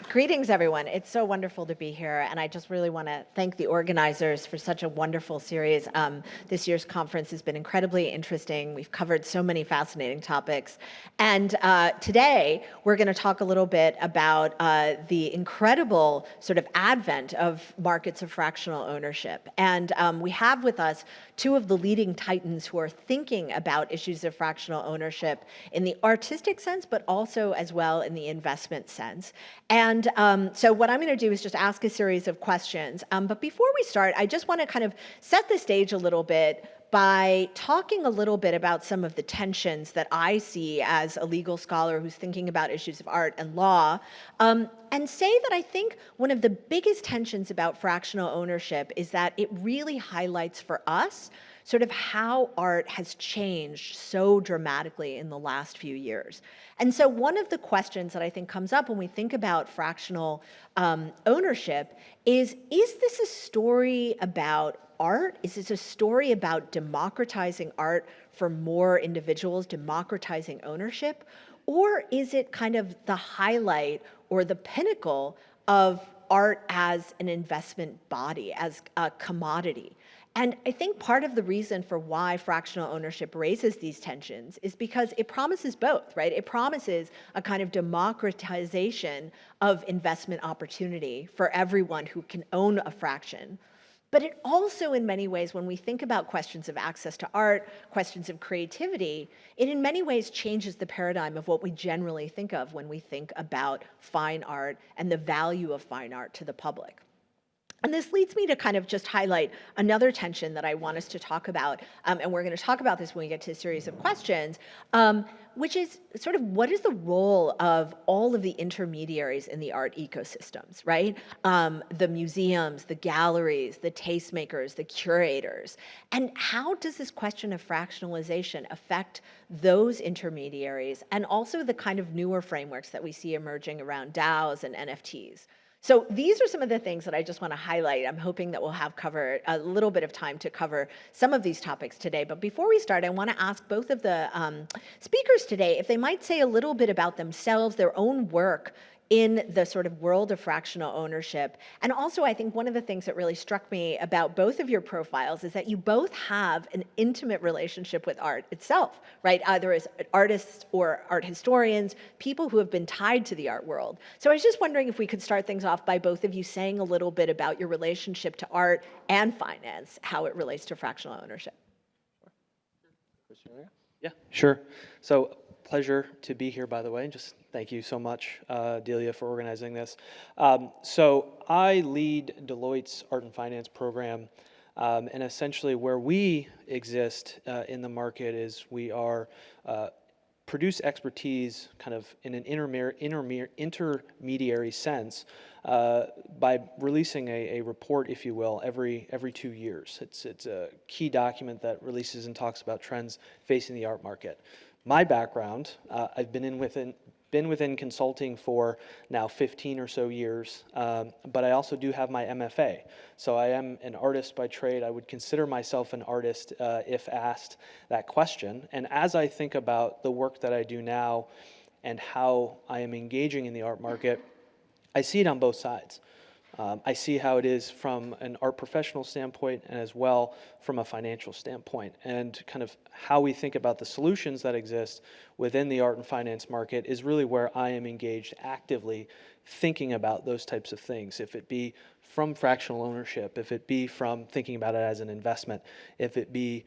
Greetings, everyone. It's so wonderful to be here, and I just really want to thank the organizers for such a wonderful series. This year's conference has been incredibly interesting. We've covered so many fascinating topics, and today we're going to talk a little bit about the incredible sort of advent of markets of fractional ownership. And we have with us two of the leading titans who are thinking about issues of fractional ownership in the artistic sense, but also as well in the investment sense. And so what I'm going to do is just ask a series of questions. But before we start, I just want to kind of set the stage a little bit by talking a little bit about some of the tensions that I see as a legal scholar who's thinking about issues of art and law, and say that I think one of the biggest tensions about fractional ownership is that it really highlights for us sort of how art has changed so dramatically in the last few years. And so one of the questions that I think comes up when we think about fractional ownership is this a story about art? Is this a story about democratizing art for more individuals, democratizing ownership? Or is it kind of the highlight or the pinnacle of art as an investment body, as a commodity? And I think part of the reason for why fractional ownership raises these tensions is because it promises both, right? It promises a kind of democratization of investment opportunity for everyone who can own a fraction. But it also, in many ways, when we think about questions of access to art, questions of creativity, it in many ways changes the paradigm of what we generally think of when we think about fine art and the value of fine art to the public. And this leads me to kind of just highlight another tension that I want us to talk about, and we're going to talk about this when we get to a series of questions, which is sort of what is the role of all of the intermediaries in the art ecosystems, right? The museums, the galleries, the tastemakers, the curators. And how does this question of fractionalization affect those intermediaries and also the kind of newer frameworks that we see emerging around DAOs and NFTs? So these are some of the things that I just want to highlight. I'm hoping that we'll have covered a little bit of time to cover some of these topics today. But before we start, I want to ask both of the speakers today if they might say a little bit about themselves, their own work in the sort of world of fractional ownership. And also, I think one of the things that really struck me about both of your profiles is that you both have an intimate relationship with art itself, right? Either as artists or art historians, people who have been tied to the art world. So I was just wondering if we could start things off by both of you saying a little bit about your relationship to art and finance, how it relates to fractional ownership. Yeah, sure. So pleasure to be here, by the way. Just thank you so much, Delia, for organizing this. So I lead Deloitte's Art and Finance program, and essentially where we exist in the market is we are produce expertise kind of in an intermediary sense by releasing a report, if you will, every 2 years. It's a key document that releases and talks about trends facing the art market. My background, I've been within consulting for now 15 or so years, but I also do have my MFA. So I am an artist by trade. I would consider myself an artist if asked that question. And as I think about the work that I do now and how I am engaging in the art market, I see it on both sides. I see how it is from an art professional standpoint and as well from a financial standpoint, and kind of how we think about the solutions that exist within the art and finance market is really where I am engaged actively thinking about those types of things, if it be from fractional ownership, if it be from thinking about it as an investment, if it be,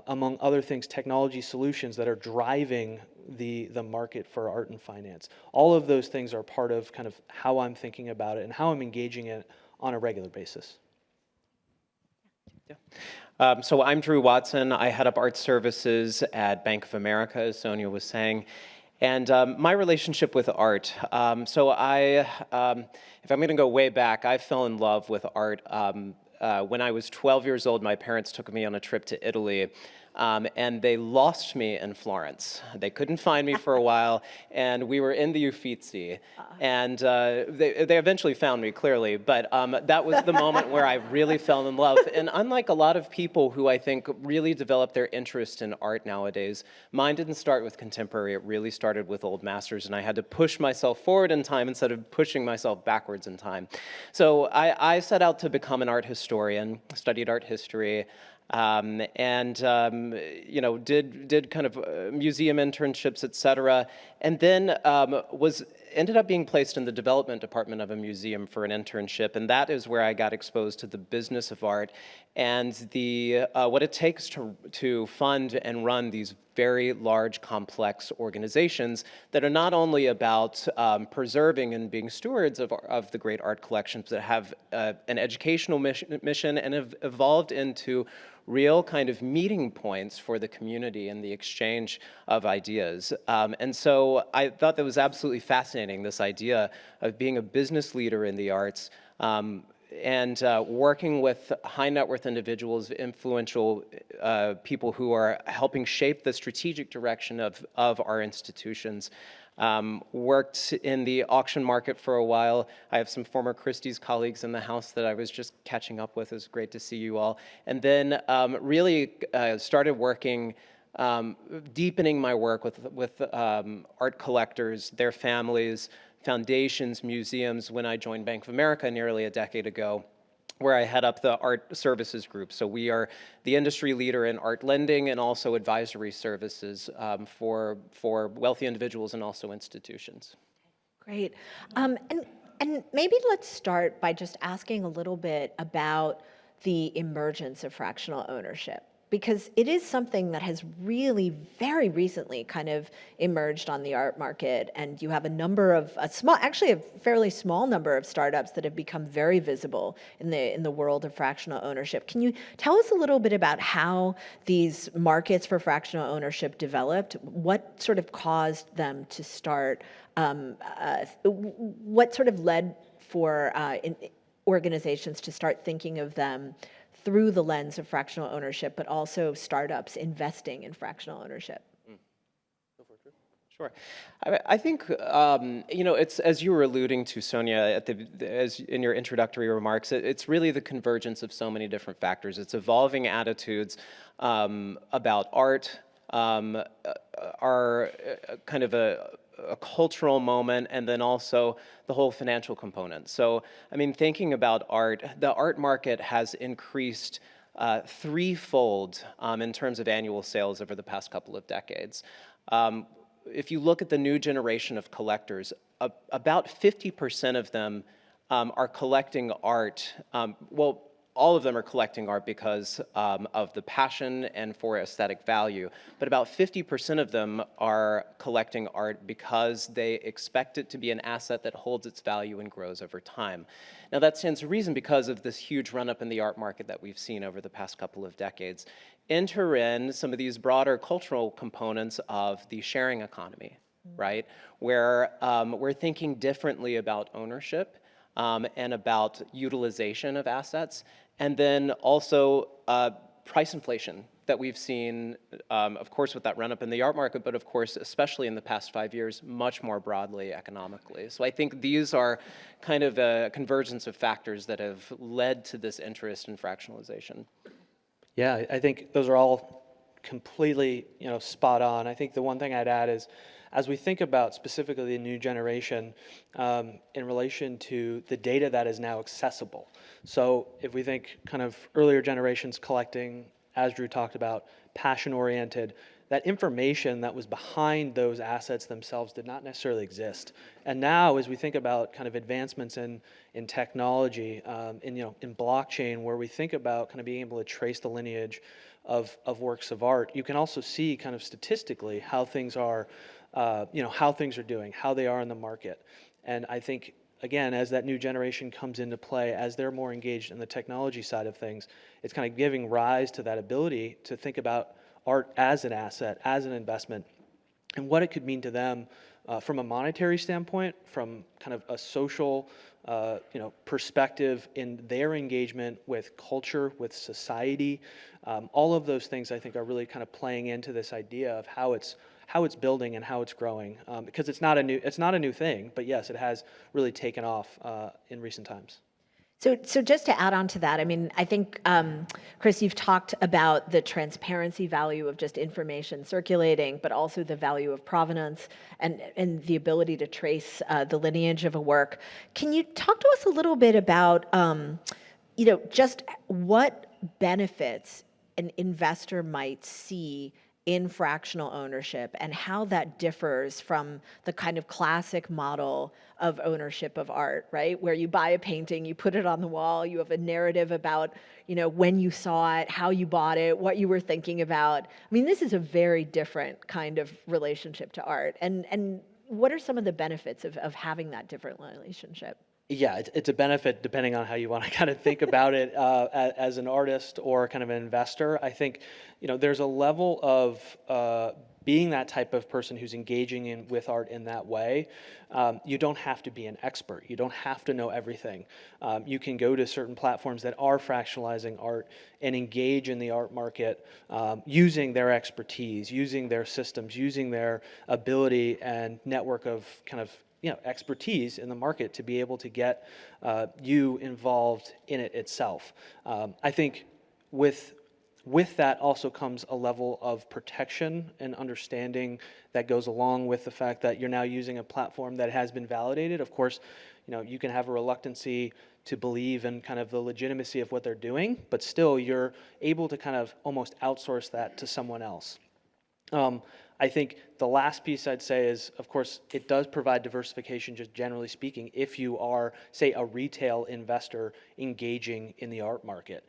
among other things, technology solutions that are driving the market for art and finance. All of those things are part of kind of how I'm thinking about it and how I'm engaging it on a regular basis. Yeah. So I'm Drew Watson. I head up art services at Bank of America, as Sonia was saying. And my relationship with art, if I'm going to go way back, I fell in love with art when I was 12 years old. My parents took me on a trip to Italy and they lost me in Florence. They couldn't find me for a while, and we were in the Uffizi. And they eventually found me, clearly, but that was the moment where I really fell in love. And unlike a lot of people who I think really develop their interest in art nowadays, mine didn't start with contemporary. It really started with old masters, and I had to push myself forward in time instead of pushing myself backwards in time. So I set out to become an art historian, studied art history, and did kind of museum internships, et cetera, and then ended up being placed in the development department of a museum for an internship, and that is where I got exposed to the business of art and the what it takes to fund and run these very large, complex organizations that are not only about preserving and being stewards of the great art collections, but have an educational mission and have evolved into real kind of meeting points for the community and the exchange of ideas. And so I thought that was absolutely fascinating, this idea of being a business leader in the arts, and working with high net worth individuals, influential people who are helping shape the strategic direction of our institutions. Worked in the auction market for a while. I have some former Christie's colleagues in the house that I was just catching up with. It was great to see you all. And then really started working, deepening my work with art collectors, their families, foundations, museums, when I joined Bank of America nearly a decade ago, where I head up the art services group. So we are the industry leader in art lending and also advisory services for wealthy individuals and also institutions. Great. And maybe let's start by just asking a little bit about the emergence of fractional ownership, because it is something that has really very recently kind of emerged on the art market, and you have actually a fairly small number of startups that have become very visible in the world of fractional ownership. Can you tell us a little bit about how these markets for fractional ownership developed? What sort of caused them to start? What sort of led for organizations to start thinking of them through the lens of fractional ownership, but also startups investing in fractional ownership? Sure. I think, it's, as you were alluding to, Sonia, as in your introductory remarks, it's really the convergence of so many different factors. It's evolving attitudes about art, our kind of a cultural moment, and then also the whole financial component. So, I mean, thinking about art, the art market has increased threefold in terms of annual sales over the past couple of decades. If you look at the new generation of collectors, about 50% of them are collecting art. All of them are collecting art because of the passion and for aesthetic value, but about 50% of them are collecting art because they expect it to be an asset that holds its value and grows over time. Now that stands to reason because of this huge run-up in the art market that we've seen over the past couple of decades. Enter in some of these broader cultural components of the sharing economy, right? Where we're thinking differently about ownership and about utilization of assets. And then also price inflation that we've seen, of course, with that run-up in the art market, but of course, especially in the past 5 years, much more broadly economically. So I think these are kind of a convergence of factors that have led to this interest in fractionalization. Yeah, I think those are all completely, spot on. I think the one thing I'd add is, as we think about specifically the new generation in relation to the data that is now accessible. So if we think kind of earlier generations collecting, as Drew talked about, passion-oriented, that information that was behind those assets themselves did not necessarily exist. And now, as we think about kind of advancements in technology, in blockchain, where we think about kind of being able to trace the lineage of works of art, you can also see kind of statistically how things are, how things are doing, how they are in the market. And I think, again, as that new generation comes into play, as they're more engaged in the technology side of things, it's kind of giving rise to that ability to think about art as an asset, as an investment. and what it could mean to them from a monetary standpoint, from kind of a social perspective in their engagement with culture, with society. All of those things I think are really kind of playing into this idea of how it's building and how it's growing, because it's not a new thing, but yes, it has really taken off in recent times. So just to add on to that, I mean, I think, Chris, you've talked about the transparency value of just information circulating, but also the value of provenance and the ability to trace the lineage of a work. Can you talk to us a little bit about, just what benefits an investor might see in fractional ownership and how that differs from the kind of classic model of ownership of art, right? Where you buy a painting, you put it on the wall, you have a narrative about, when you saw it, how you bought it, what you were thinking about. I mean, this is a very different kind of relationship to art. And what are some of the benefits of having that different relationship? Yeah, it's a benefit depending on how you want to kind of think about it as an artist or kind of an investor. I think, there's a level of being that type of person who's engaging with art in that way. You don't have to be an expert. You don't have to know everything. You can go to certain platforms that are fractionalizing art and engage in the art market using their expertise, using their systems, using their ability and network of kind of expertise in the market to be able to get you involved in it itself. I think with that also comes a level of protection and understanding that goes along with the fact that you're now using a platform that has been validated. Of course, you can have a reluctancy to believe in kind of the legitimacy of what they're doing, but still you're able to kind of almost outsource that to someone else. I think the last piece I'd say is, of course, it does provide diversification, just generally speaking, if you are, say, a retail investor engaging in the art market.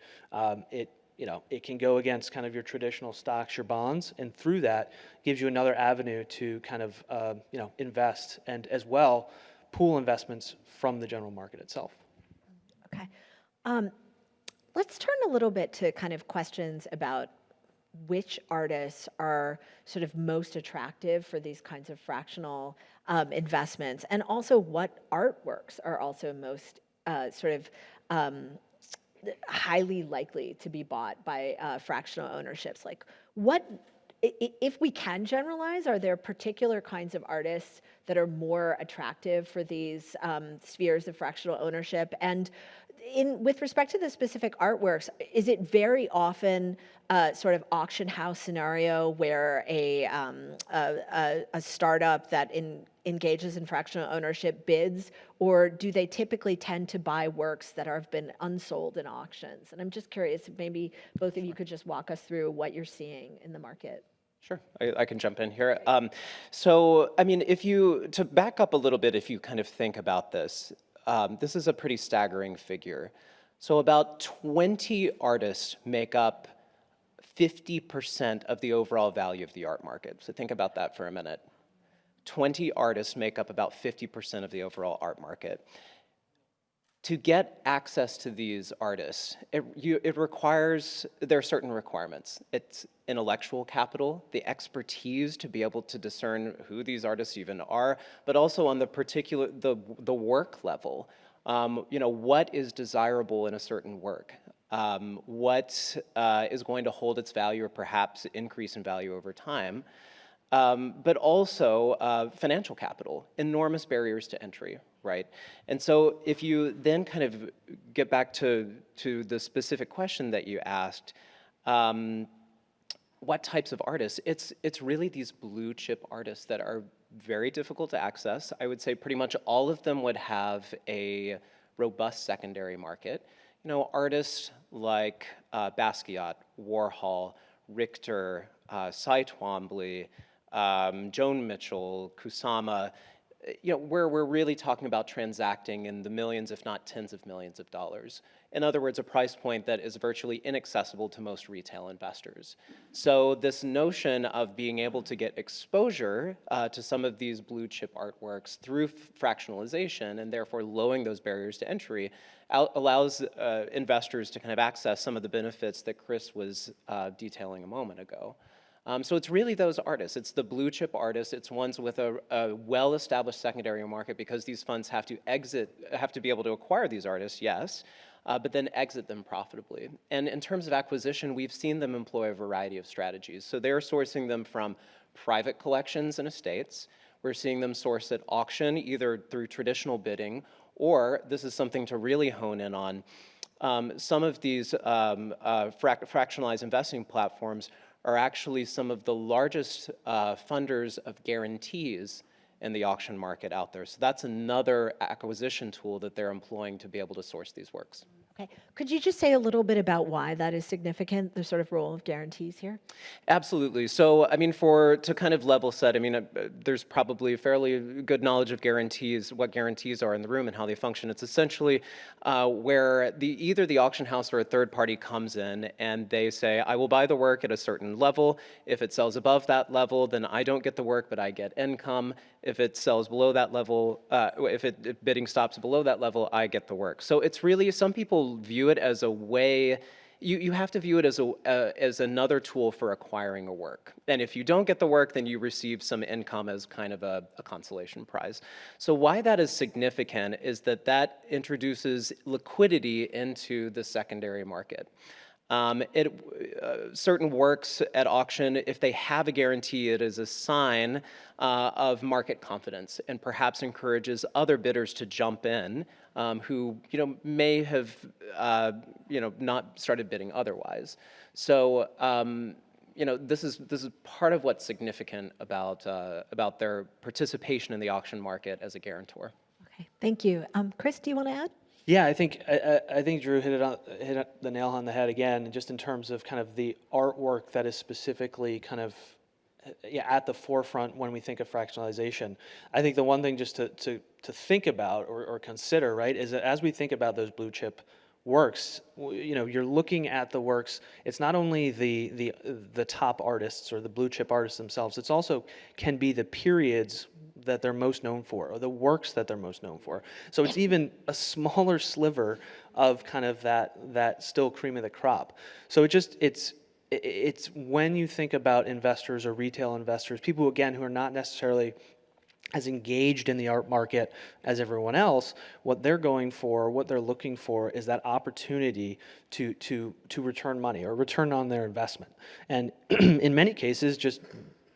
It can go against kind of your traditional stocks, your bonds, and through that gives you another avenue to kind of, invest and as well pool investments from the general market itself. Okay. Let's turn a little bit to kind of questions about which artists are sort of most attractive for these kinds of fractional investments, and also what artworks are also most highly likely to be bought by fractional ownerships. Like, if we can generalize, are there particular kinds of artists that are more attractive for these spheres of fractional ownership? And with respect to the specific artworks, is it very often sort of auction house scenario where a startup that engages in fractional ownership bids, or do they typically tend to buy works that have been unsold in auctions? And I'm just curious if maybe both of you could just walk us through what you're seeing in the market. Sure, I can jump in here. So, I mean, to back up a little bit, if you kind of think about this, this is a pretty staggering figure. So about 20 artists make up 50% of the overall value of the art market. So think about that for a minute. 20 artists make up about 50% of the overall art market. To get access to these artists, there are certain requirements. It's intellectual capital, the expertise to be able to discern who these artists even are, but also on the work level. What is desirable in a certain work? What is going to hold its value or perhaps increase in value over time? But also financial capital, enormous barriers to entry, right? And so if you then kind of get back to the specific question that you asked, what types of artists? It's really these blue chip artists that are very difficult to access. I would say pretty much all of them would have a robust secondary market. Artists like Basquiat, Warhol, Richter, Cy Twombly, Joan Mitchell, Kusama, where we're really talking about transacting in the millions, if not tens of millions of dollars. In other words, a price point that is virtually inaccessible to most retail investors. So this notion of being able to get exposure to some of these blue chip artworks through fractionalization and therefore lowering those barriers to entry allows investors to kind of access some of the benefits that Chris was detailing a moment ago. So it's really those artists. It's the blue chip artists. It's ones with a well-established secondary market, because these funds have to be able to acquire these artists, yes, but then exit them profitably. And in terms of acquisition, we've seen them employ a variety of strategies. So they're sourcing them from private collections and estates. We're seeing them source at auction, either through traditional bidding, or this is something to really hone in on. Some of these fractionalized investing platforms are actually some of the largest funders of guarantees in the auction market out there. So that's another acquisition tool that they're employing to be able to source these works. Okay. Could you just say a little bit about why that is significant, the sort of role of guarantees here? Absolutely. So, I mean, to kind of level set, I mean, there's probably a fairly good knowledge of guarantees, what guarantees are in the room and how they function. It's essentially where either the auction house or a third party comes in and they say, I will buy the work at a certain level. If it sells above that level, then I don't get the work, but I get income. If it sells below that level, if bidding stops below that level, I get the work. So it's really, some people view it as a way, you have to view it as another tool for acquiring a work. And if you don't get the work, then you receive some income as kind of a consolation prize. So why that is significant is that introduces liquidity into the secondary market. Certain works at auction, if they have a guarantee, it is a sign of market confidence and perhaps encourages other bidders to jump in who may have not started bidding otherwise. So this is part of what's significant about their participation in the auction market as a guarantor. Okay, thank you. Chris, do you want to add? Yeah, I think Drew hit the nail on the head again, just in terms of kind of the artwork that is specifically kind of at the forefront when we think of fractionalization. I think the one thing just to think about or consider, right, is that as we think about those blue chip works, you're looking at the works. It's not only the top artists or the blue chip artists themselves. It's also can be the periods that they're most known for, or the works that they're most known for. So it's even a smaller sliver of kind of that still cream of the crop. So it's when you think about investors or retail investors, people again who are not necessarily as engaged in the art market as everyone else, what they're going for, what they're looking for is that opportunity to return money or return on their investment. And in many cases, just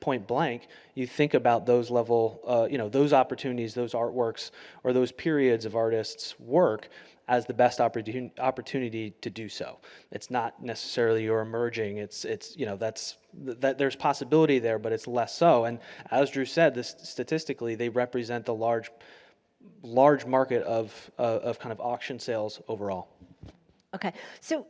point blank, you think about those those opportunities, those artworks, or those periods of artists' work as the best opportunity to do so. It's not necessarily your emerging. It's that there's possibility there, but it's less so. And as Drew said, statistically, they represent the large market of kind of auction sales overall. Okay, so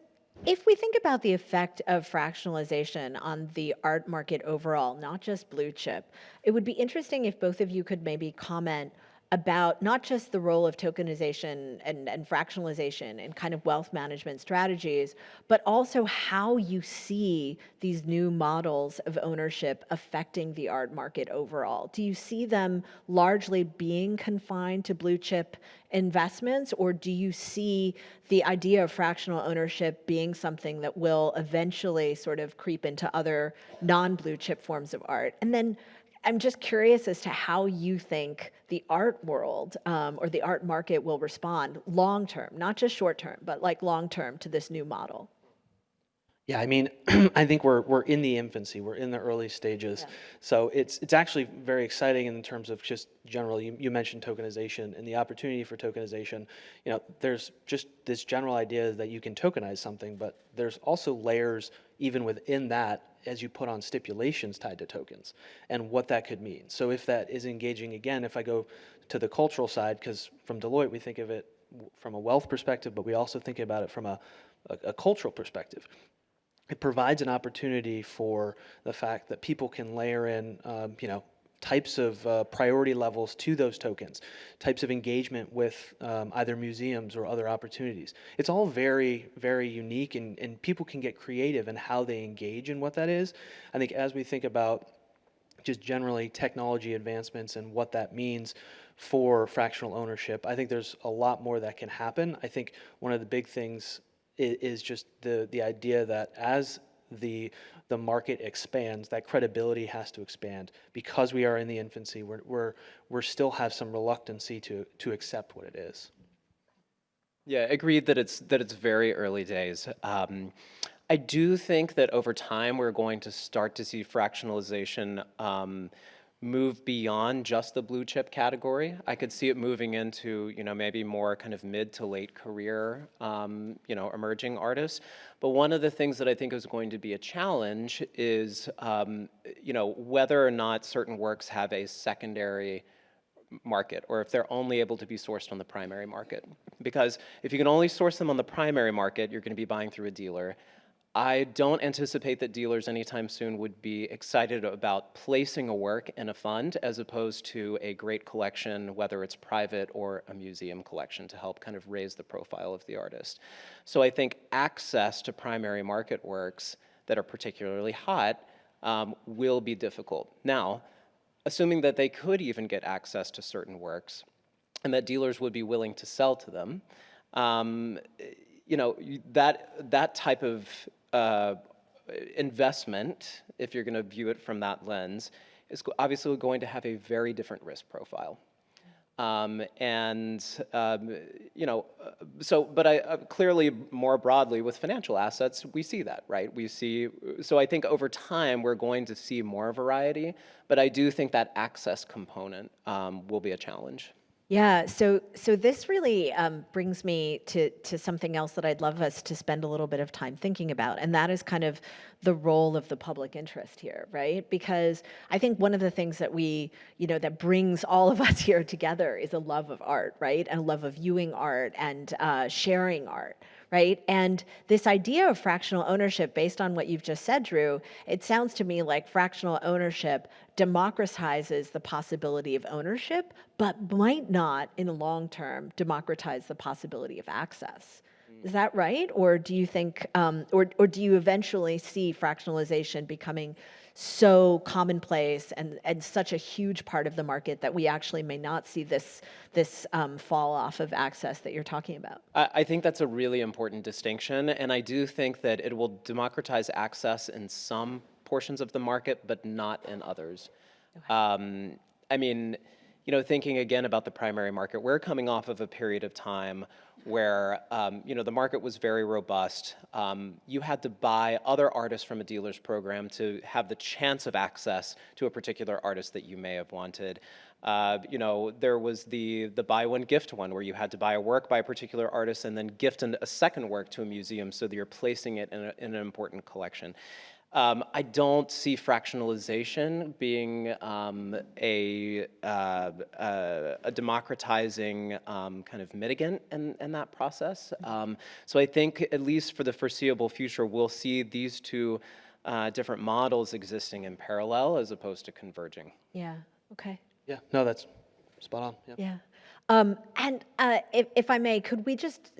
if we think about the effect of fractionalization on the art market overall, not just blue chip, it would be interesting if both of you could maybe comment about not just the role of tokenization and fractionalization and kind of wealth management strategies, but also how you see these new models of ownership affecting the art market overall. Do you see them largely being confined to blue chip investments, or do you see the idea of fractional ownership being something that will eventually sort of creep into other non-blue chip forms of art? And then I'm just curious as to how you think the art world or the art market will respond long term, not just short term, but like long term to this new model. Yeah, I mean, I think we're in the infancy. We're in the early stages. Yeah. So it's actually very exciting in terms of just generally, you mentioned tokenization and the opportunity for tokenization. There's just this general idea that you can tokenize something, but there's also layers even within that as you put on stipulations tied to tokens and what that could mean. So if that is engaging, again, if I go to the cultural side, because from Deloitte, we think of it from a wealth perspective, but we also think about it from a cultural perspective. It provides an opportunity for the fact that people can layer in, types of priority levels to those tokens, types of engagement with either museums or other opportunities. It's all very, very unique, and people can get creative in how they engage in what that is. I think as we think about just generally technology advancements and what that means for fractional ownership, I think there's a lot more that can happen. I think one of the big things is just the idea that as the market expands, that credibility has to expand. Because we are in the infancy, we're still have some reluctancy to accept what it is. Yeah, agreed that it's very early days. I do think that over time we're going to start to see fractionalization move beyond just the blue chip category. I could see it moving into, maybe more kind of mid to late career, emerging artists. But one of the things that I think is going to be a challenge is, whether or not certain works have a secondary market, or if they're only able to be sourced on the primary market. Because if you can only source them on the primary market, you're going to be buying through a dealer. I don't anticipate that dealers anytime soon would be excited about placing a work in a fund as opposed to a great collection, whether it's private or a museum collection, to help kind of raise the profile of the artist. So I think access to primary market works that are particularly hot will be difficult. Now, assuming that they could even get access to certain works and that dealers would be willing to sell to them, that type of investment, if you're going to view it from that lens, is obviously going to have a very different risk profile. Clearly, more broadly, with financial assets, we see that, right? So I think over time, we're going to see more variety, but I do think that access component will be a challenge. Yeah, so this really brings me to something else that I'd love us to spend a little bit of time thinking about, and that is kind of the role of the public interest here, right? Because I think one of the things that that brings all of us here together is a love of art, right? And a love of viewing art and sharing art, right? And this idea of fractional ownership, based on what you've just said, Drew, it sounds to me like fractional ownership democratizes the possibility of ownership, but might not, in the long term, democratize the possibility of access. Is that right? Or do you think, or do you eventually see fractionalization becoming so commonplace and such a huge part of the market that we actually may not see this fall off of access that you're talking about? I think that's a really important distinction, and I do think that it will democratize access in some portions of the market, but not in others. Okay. Thinking again about the primary market, we're coming off of a period of time where, the market was very robust. You had to buy other artists from a dealer's program to have the chance of access to a particular artist that you may have wanted. There was the buy one, gift one, where you had to buy a work by a particular artist and then gift a second work to a museum so that you're placing it in an important collection. I don't see fractionalization being a democratizing kind of mitigant in that process. So I think, at least for the foreseeable future, we'll see these two different models existing in parallel as opposed to converging. Yeah, okay. Yeah, no, that's spot on. Yeah. Yeah. If I may, could we just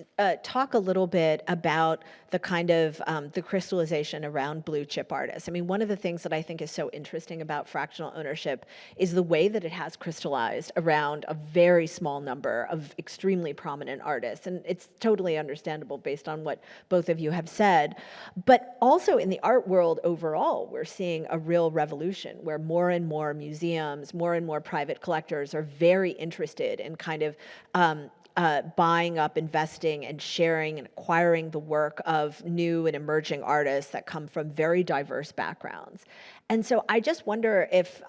talk a little bit about the kind of the crystallization around blue chip artists? I mean, one of the things that I think is so interesting about fractional ownership is the way that it has crystallized around a very small number of extremely prominent artists. And it's totally understandable based on what both of you have said. But also in the art world overall, we're seeing a real revolution where more and more museums, more and more private collectors are very interested in kind of buying up, investing, and sharing and acquiring the work of new and emerging artists that come from very diverse backgrounds. And so I just wonder if,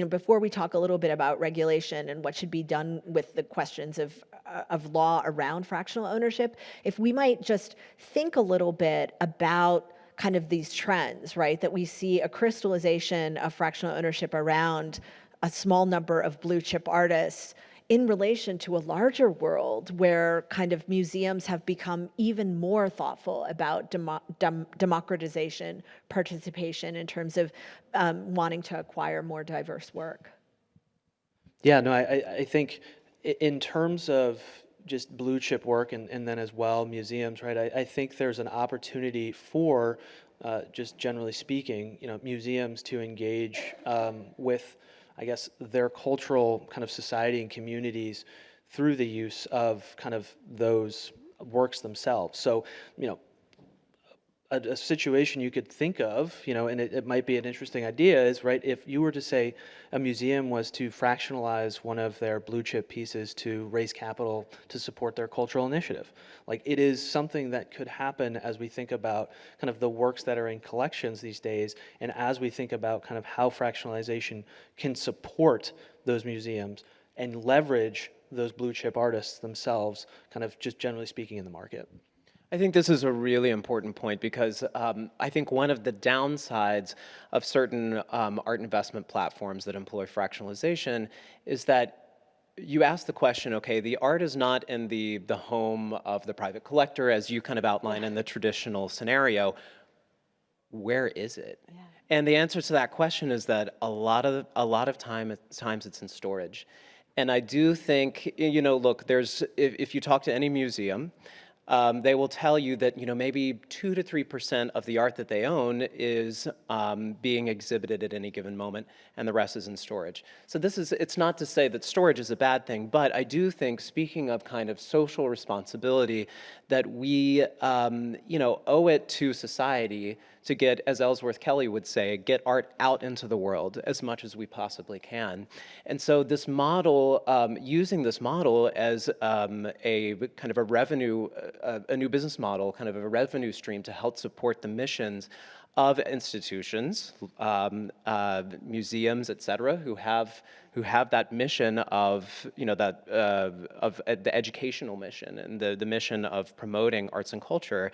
before we talk a little bit about regulation and what should be done with the questions of law around fractional ownership, if we might just think a little bit about kind of these trends, right? That we see a crystallization of fractional ownership around a small number of blue chip artists in relation to a larger world where kind of museums have become even more thoughtful about democratization, participation in terms of wanting to acquire more diverse work. Yeah, no, I think in terms of just blue chip work and then as well museums, right? I think there's an opportunity for, just generally speaking, museums to engage with, I guess, their cultural kind of society and communities through the use of kind of those works themselves. So, a situation you could think of, and it might be an interesting idea, is right, if you were to say a museum was to fractionalize one of their blue chip pieces to raise capital to support their cultural initiative. Like, it is something that could happen as we think about kind of the works that are in collections these days, and as we think about kind of how fractionalization can support those museums and leverage those blue chip artists themselves, kind of just generally speaking in the market. I think this is a really important point because I think one of the downsides of certain art investment platforms that employ fractionalization is that you ask the question, okay, the art is not in the home of the private collector, as you kind of outline in the traditional scenario. Where is it? Yeah. And the answer to that question is that a lot of times it's in storage. And I do think, look, if you talk to any museum, they will tell you that maybe 2 to 3% of the art that they own is being exhibited at any given moment, and the rest is in storage. So it's not to say that storage is a bad thing, but I do think, speaking of kind of social responsibility, that we owe it to society to get, as Ellsworth Kelly would say, get art out into the world as much as we possibly can. And so this model, using this model as a kind of a revenue, a new business model, kind of a revenue stream to help support the missions of institutions, museums, et cetera, who have that mission of, of the educational mission and the mission of promoting arts and culture,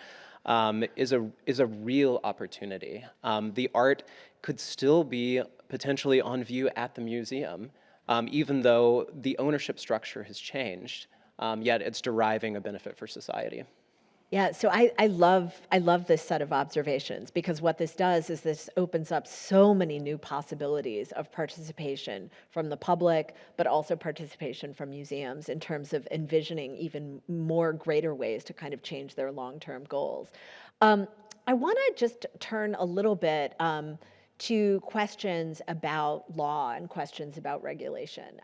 is a real opportunity. The art could still be potentially on view at the museum, even though the ownership structure has changed, yet it's deriving a benefit for society. Yeah, so I love this set of observations, because what this does is this opens up so many new possibilities of participation from the public, but also participation from museums in terms of envisioning even more greater ways to kind of change their long-term goals. I want to just turn a little bit to questions about law and questions about regulation.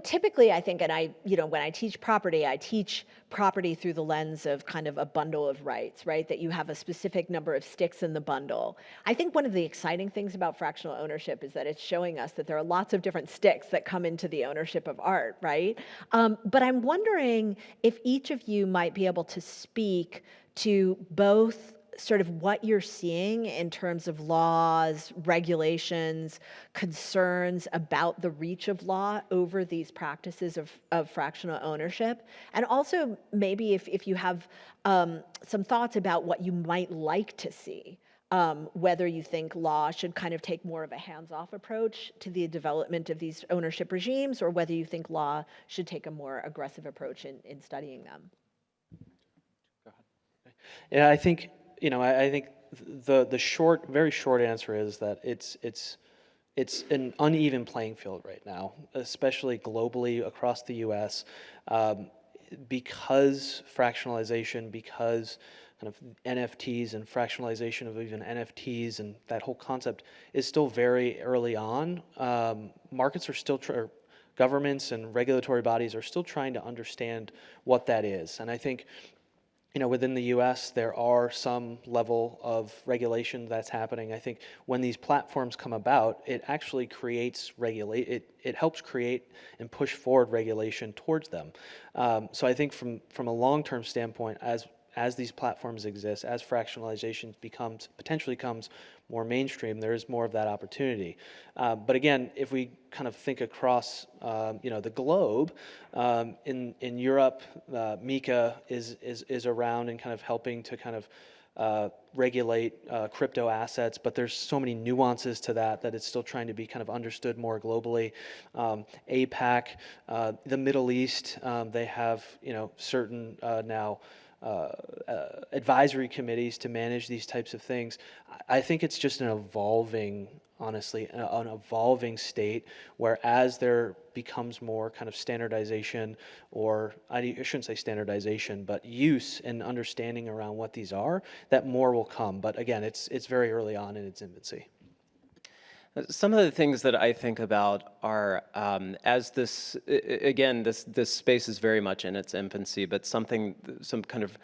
Typically I think, and when I teach property through the lens of kind of a bundle of rights, right? That you have a specific number of sticks in the bundle. I think one of the exciting things about fractional ownership is that it's showing us that there are lots of different sticks that come into the ownership of art, right? But I'm wondering if each of you might be able to speak to both sort of what you're seeing in terms of laws, regulations, concerns about the reach of law over these practices of fractional ownership. And also maybe if you have some thoughts about what you might like to see, whether you think law should kind of take more of a hands-off approach to the development of these ownership regimes, or whether you think law should take a more aggressive approach in studying them. Go ahead. Yeah, I think the very short answer is that it's an uneven playing field right now, especially globally across the U.S. Because fractionalization, because kind of NFTs and fractionalization of even NFTs and that whole concept is still very early on. Markets are still governments and regulatory bodies are still trying to understand what that is, and I think, within the U.S., there are some level of regulation that's happening. I think when these platforms come about, it actually creates it helps create and push forward regulation towards them. So I think from a long-term standpoint, as these platforms exist, as fractionalization potentially comes more mainstream, there is more of that opportunity. But again, if we kind of think across, the globe, in Europe, MiCA is around and kind of helping to kind of regulate crypto assets, but there's so many nuances to that it's still trying to be kind of understood more globally. APAC, the Middle East, they have certain now advisory committees to manage these types of things. I think it's just an evolving state where, as there becomes more kind of standardization, or I shouldn't say standardization, but use and understanding around what these are, that more will come. But again, it's very early on in its infancy. Some of the things that I think about are, as this space is very much in its infancy, but some kind of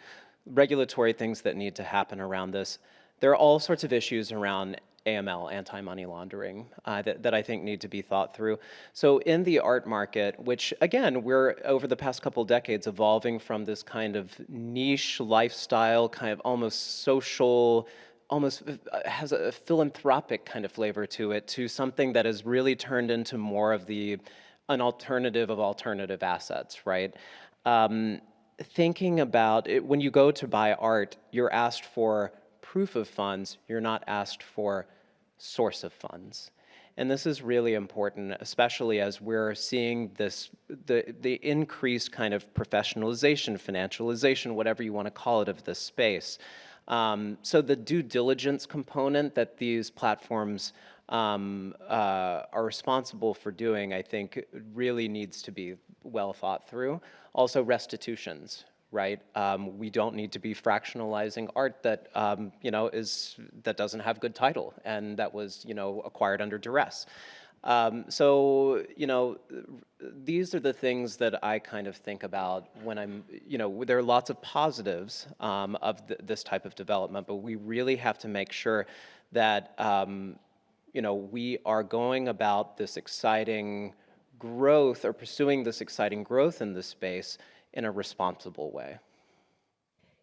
regulatory things that need to happen around this. There are all sorts of issues around AML, anti-money laundering, that I think need to be thought through. So in the art market, which again, we're over the past couple decades evolving from this kind of niche lifestyle, kind of almost social, almost has a philanthropic kind of flavor to it, to something that has really turned into more of an alternative of alternative assets, right? Thinking about it, when you go to buy art, you're asked for proof of funds, you're not asked for source of funds. And this is really important, especially as we're seeing the increased kind of professionalization, financialization, whatever you want to call it, of this space. So the due diligence component that these platforms are responsible for doing, I think, really needs to be well thought through. Also restitutions, right? We don't need to be fractionalizing art that that doesn't have good title and that was acquired under duress. So these are the things that I kind of think about when I'm there are lots of positives of this type of development, but we really have to make sure that we are going about this exciting growth or pursuing this exciting growth in this space in a responsible way.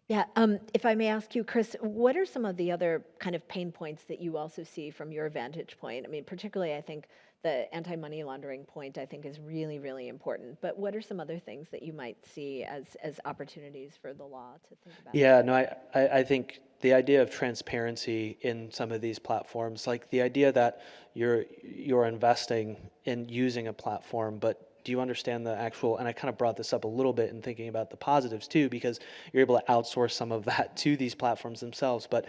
Yeah, if I may ask you, Chris, what are some of the other kind of pain points that you also see from your vantage point? I mean, particularly, I think the anti-money laundering point, I think, is really, really important. But what are some other things that you might see as opportunities for the law to think about? Yeah, no, I think the idea of transparency in some of these platforms, like the idea that you're investing in using a platform, but do you understand the actual, and I kind of brought this up a little bit in thinking about the positives too, because you're able to outsource some of that to these platforms themselves, but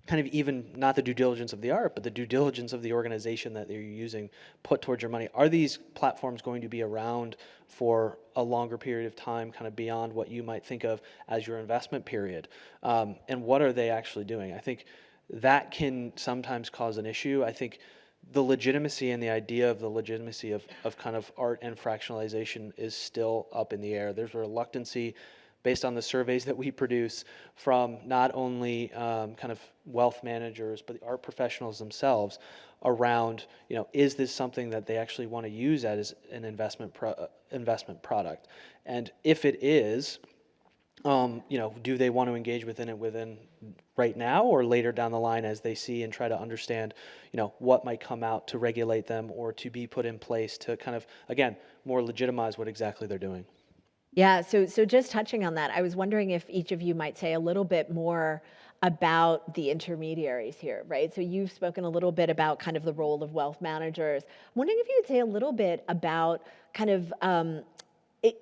kind of even not the due diligence of the art, but the due diligence of the organization that you're using put towards your money. Are these platforms going to be around for a longer period of time, kind of beyond what you might think of as your investment period? And what are they actually doing? I think that can sometimes cause an issue. I think the legitimacy and the idea of the legitimacy of kind of art and fractionalization is still up in the air. There's a reluctancy based on the surveys that we produce from not only kind of wealth managers, but the art professionals themselves around, is this something that they actually want to use as an investment product? And if it is, do they want to engage within right now or later down the line as they see and try to understand, what might come out to regulate them or to be put in place to kind of, again, more legitimize what exactly they're doing? Yeah, so just touching on that, I was wondering if each of you might say a little bit more about the intermediaries here, right? So you've spoken a little bit about kind of the role of wealth managers. I'm wondering if you would say a little bit about kind of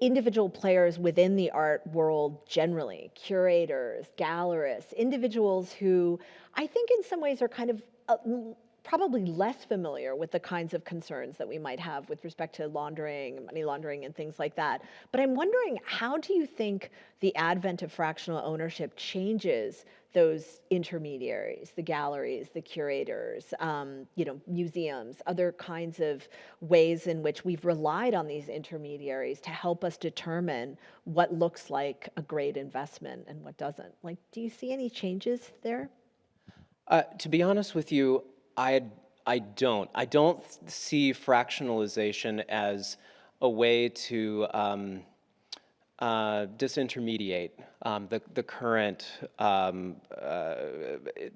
individual players within the art world generally, curators, gallerists, individuals who I think in some ways are kind of probably less familiar with the kinds of concerns that we might have with respect to laundering, money laundering, and things like that. But I'm wondering, how do you think the advent of fractional ownership changes those intermediaries, the galleries, the curators, museums, other kinds of ways in which we've relied on these intermediaries to help us determine what looks like a great investment and what doesn't? Like, do you see any changes there? To be honest with you, I don't. I don't see fractionalization as a way to disintermediate the current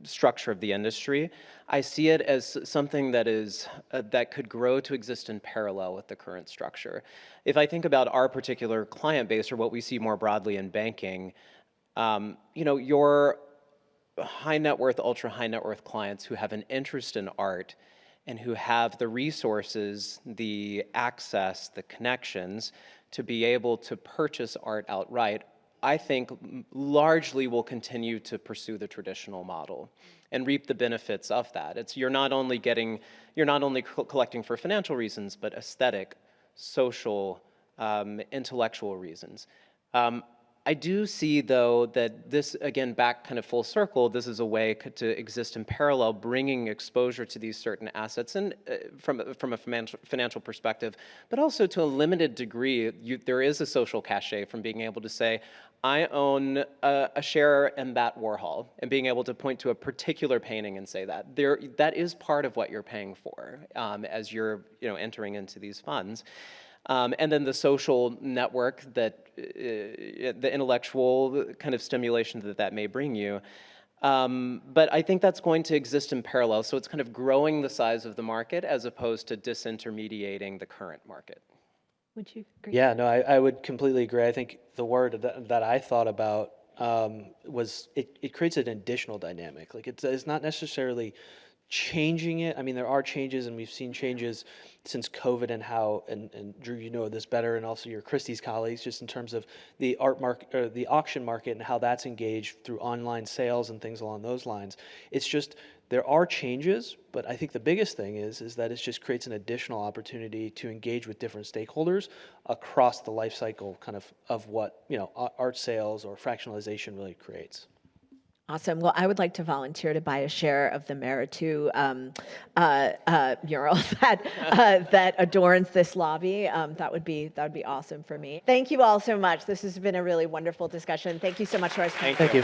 structure of the industry. I see it as something that is that could grow to exist in parallel with the current structure. If I think about our particular client base or what we see more broadly in banking, your high net worth, ultra high net worth clients who have an interest in art and who have the resources, the access, the connections to be able to purchase art outright, I think largely will continue to pursue the traditional model and reap the benefits of that. You're not only collecting for financial reasons, but aesthetic, social, intellectual reasons. I do see, though, that this, again, back kind of full circle, this is a way to exist in parallel, bringing exposure to these certain assets, and from a financial perspective, but also to a limited degree, there is a social cachet from being able to say, I own a share in that Warhol, and being able to point to a particular painting and say that. That is part of what you're paying for as you're entering into these funds. And then the social network that, the intellectual kind of stimulation that may bring you. But I think that's going to exist in parallel. So it's kind of growing the size of the market as opposed to disintermediating the current market. Would you agree? Yeah, no, I would completely agree. I think the word that I thought about was it creates an additional dynamic. Like it's not necessarily changing it. I mean, there are changes, and we've seen changes since COVID, and how, and Drew, you know this better, and also your Christie's colleagues, just in terms of the art market or the auction market and how that's engaged through online sales and things along those lines. It's just, there are changes, but I think the biggest thing is that it just creates an additional opportunity to engage with different stakeholders across the life cycle kind of what, art sales or fractionalization really creates. Awesome. Well, I would like to volunteer to buy a share of the Meritu mural that adorns this lobby. That would be awesome for me. Thank you all so much. This has been a really wonderful discussion. Thank you so much, Horace. Thank you.